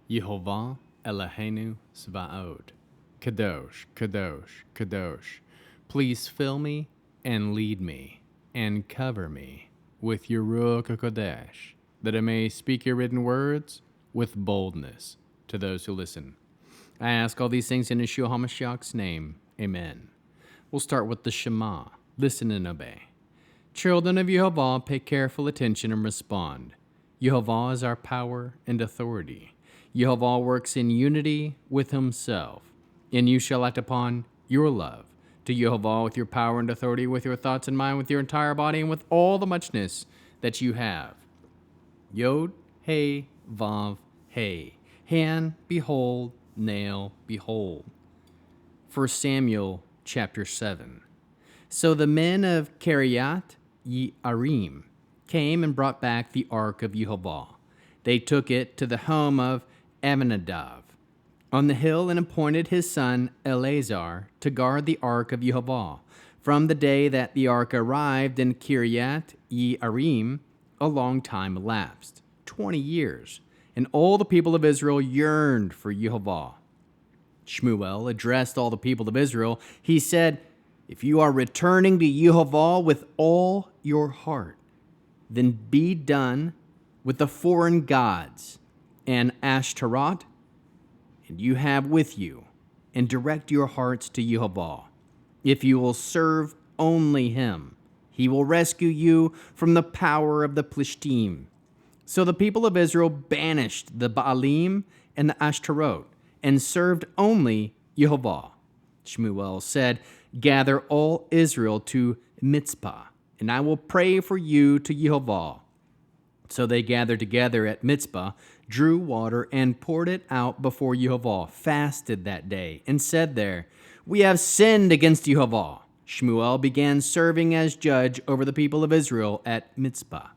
Yehovah Eloheinu Zvaot. Kadosh, Kadosh, Kadosh. Please fill me and lead me and cover me with your Ruach HaKodesh, that I may speak your written words with boldness to those who listen. I ask all these things in Yeshua HaMashiach's name. Amen. We'll start with the Shema. Listen and obey. Children of Yehovah, pay careful attention and respond. Yehovah is our power and authority. Yehovah works in unity with himself. And you shall act upon your love to Yehovah with your power and authority, with your thoughts in mind, with your entire body, and with all the muchness that you have. Yod, Hey, Vav, Hey. Hand, behold, nail, behold. 1 Samuel chapter 7. So the men of Kiriath Yearim came and brought back the ark of Yehovah. They took it to the home of Abinadab on the hill and appointed his son Eleazar to guard the ark of Yehovah. From the day that the ark arrived in Kiriath Yearim, a long time elapsed, 20 years, and all the people of Israel yearned for Yehovah. Shmuel addressed all the people of Israel. He said, "If you are returning to Yehovah with all your heart, then be done with the foreign gods and Ashtaroth, and you have with you, and direct your hearts to Yehovah. If you will serve only him, he will rescue you from the power of the Plishtim." So the people of Israel banished the Baalim and the Ashtaroth, and served only Yehovah. Shmuel said, "Gather all Israel to Mitzpah, and I will pray for you to Yehovah." So they gathered together at Mitzpah, drew water, and poured it out before Yehovah, fasted that day, and said there, "We have sinned against Yehovah." Shmuel began serving as judge over the people of Israel at Mitzpah.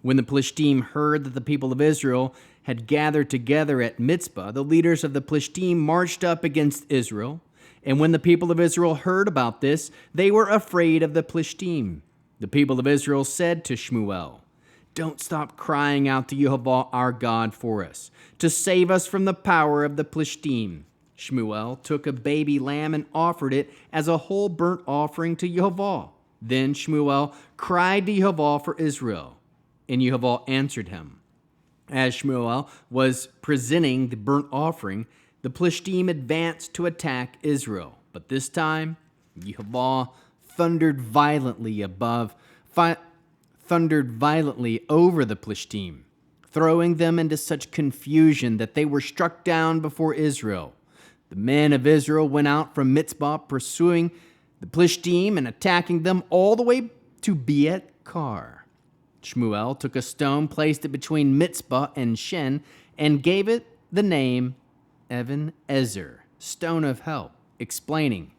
When the Plishtim heard that the people of Israel had gathered together at Mitzpah, the leaders of the Plishtim marched up against Israel. And when the people of Israel heard about this, they were afraid of the Plishtim. The people of Israel said to Shmuel, "Don't stop crying out to Yehovah our God for us, to save us from the power of the Plishtim." Shmuel took a baby lamb and offered it as a whole burnt offering to Yehovah. Then Shmuel cried to Yehovah for Israel, and Yehovah answered him. As Shmuel was presenting the burnt offering, the Plishtim advanced to attack Israel. But this time, Yehovah thundered violently over the Plishtim, throwing them into such confusion that they were struck down before Israel. The men of Israel went out from Mitzpah, pursuing the Plishtim and attacking them all the way to Beet Kar. Shmuel took a stone, placed it between Mitzpah and Shen, and gave it the name Even Ezer, stone of help, explaining,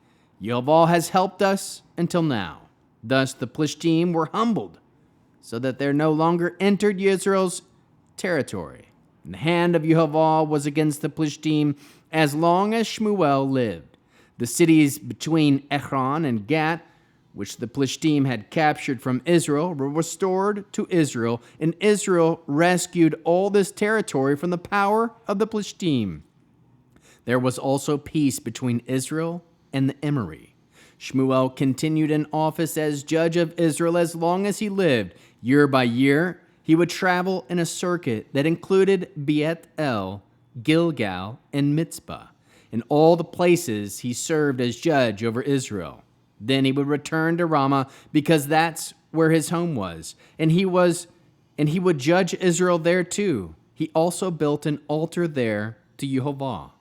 "Yehovah has helped us until now." Thus the Plishtim were humbled, so that they no longer entered Israel's territory. And the hand of Yehovah was against the Plishtim as long as Shmuel lived. The cities between Ekron and Gat, which the Plishtim had captured from Israel, were restored to Israel, and Israel rescued all this territory from the power of the Plishtim. There was also peace between Israel and the Emori. Shmuel continued in office as judge of Israel as long as he lived. Year by year, he would travel in a circuit that included Beit El, Gilgal, and Mitzpah, in all the places he served as judge over Israel. Then he would return to Ramah, because that's where his home was, and he would judge Israel there too. He also built an altar there to Yehovah.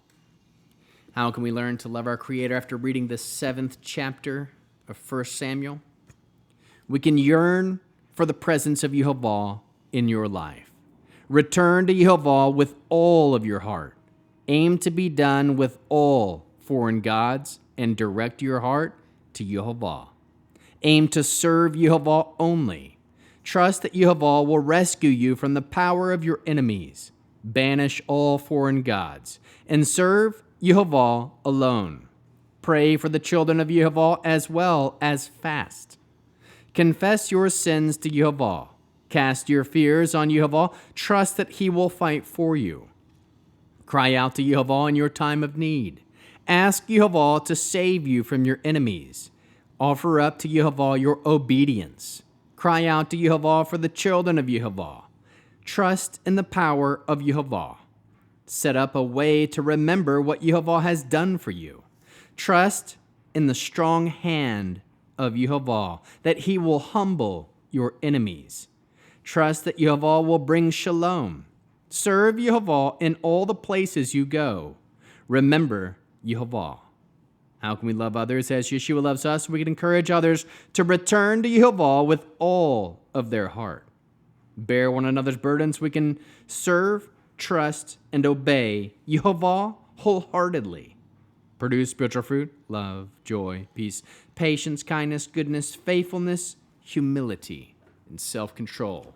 How can we learn to love our Creator after reading the 7th chapter of 1 Samuel? We can yearn for the presence of Yehovah in your life. Return to Yehovah with all of your heart. Aim to be done with all foreign gods and direct your heart to Yehovah. Aim to serve Yehovah only. Trust that Yehovah will rescue you from the power of your enemies. Banish all foreign gods and serve Yehovah alone. Pray for the children of Yehovah as well as fast. Confess your sins to Yehovah. Cast your fears on Yehovah. Trust that he will fight for you. Cry out to Yehova in your time of need. Ask Yehova to save you from your enemies. Offer up to Yehova your obedience. Cry out to Yehova for the children of Yehova. Trust in the power of Yehova. Set up a way to remember what Yehova has done for you. Trust in the strong hand of Yehova, that he will humble your enemies. Trust that Yehova will bring shalom. Serve Yehova in all the places you go. Remember Yehova. How can we love others as Yeshua loves us? We can encourage others to return to Yehova with all of their heart. Bear one another's burdens. We can serve, trust, and obey Yehova wholeheartedly. Produce spiritual fruit, love, joy, peace, patience, kindness, goodness, faithfulness, humility, and self-control.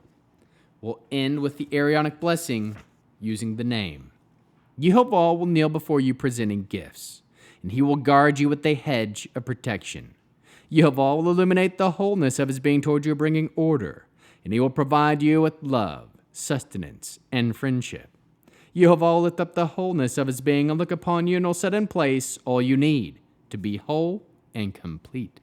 We'll end with the Aaronic blessing using the name. Yehova will kneel before you presenting gifts, and he will guard you with a hedge of protection. Yehova will illuminate the wholeness of his being toward you, bringing order, and he will provide you with love, sustenance, and friendship. Yehova will lift up the wholeness of his being and look upon you and will set in place all you need to be whole and complete.